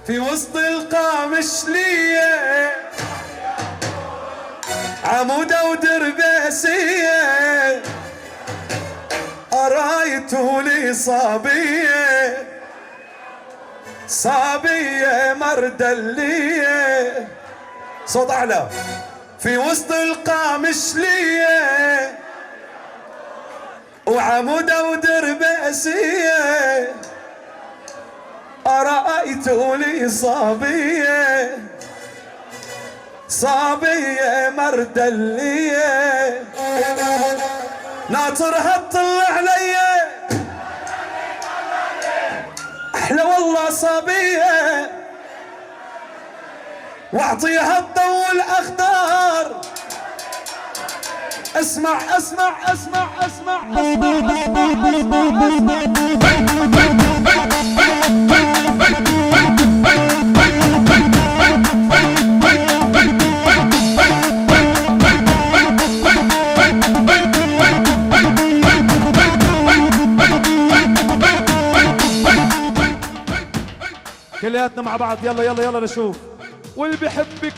في وسط القامشلية عمودة ودربيسية أرايته لي صابية صابية مردلية صوت أعلى في وسط القامشلية وعمودة ودربيسية أرأيته لي صابية صابية مردلية ناطرها تطلع علي أحلى والله صابية واعطيها الضوء الأخضر اسمع اسمع اسمع اسمع اسمع كلياتنا مع بعض يلا يلا يلا نشوف. واللي بيحبك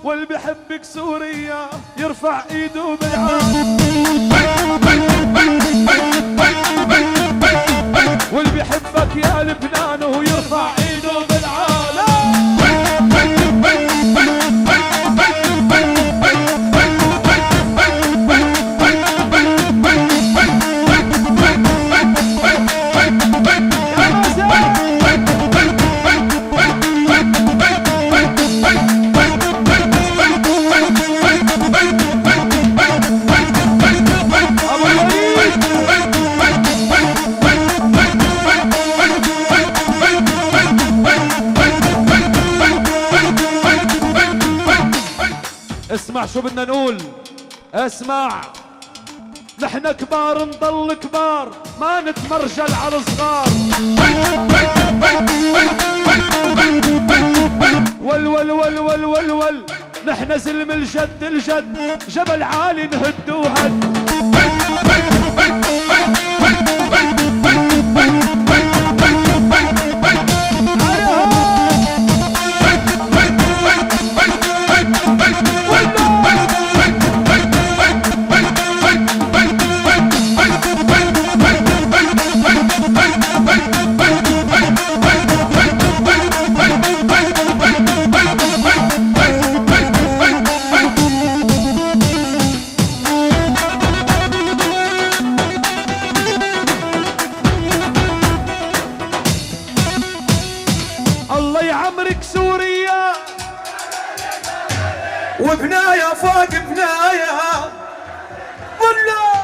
واللي بيحبك سوريا يرفع ايده بالعالم واللي بيحبك يا لبنان ويرفع ايده بالعالم اسمع شو بدنا نقول. اسمع نحن كبار نضل كبار ما نتمرجل على الصغار ول نحن زلم الجد جبل عالي نهد وهد وبنايا فوق بنايا والله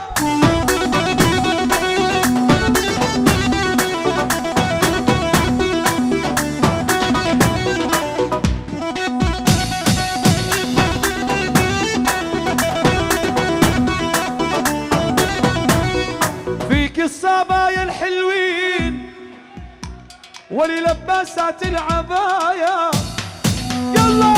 فيك الصبايا الحلوين وللباسات العبايا يلا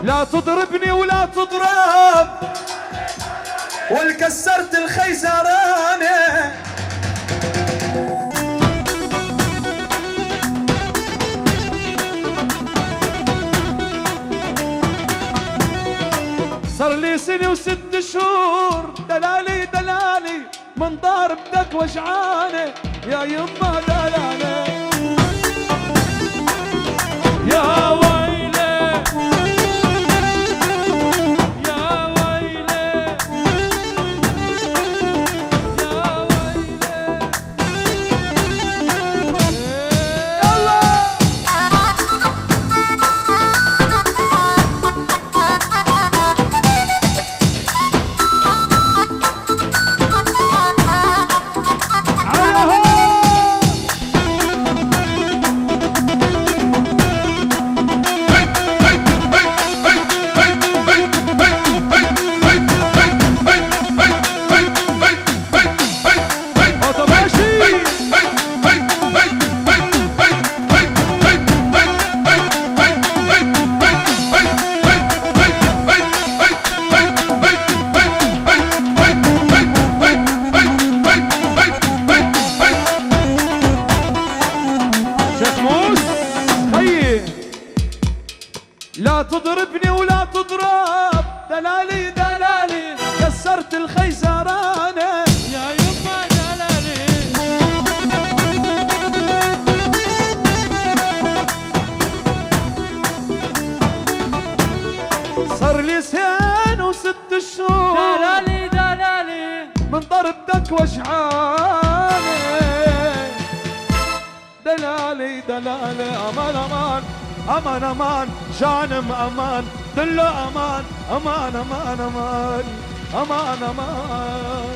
لا تضربني ولا تضرب والكسرت الخيزرانة صار لي سنة وست شهور دلالي من ضارب دك وجعانة يا يما دلالة يا ويلي لا تضربني ولا تضرب، دلالي دلالي كسرت الخيزرانة يا يما دلالي. صار لي سنة وست شهور دلالي دلالي من ضربتك وجعاني، دلالي دلالي امان امان امان امان جانم امان دله امان امان امان امان امان امان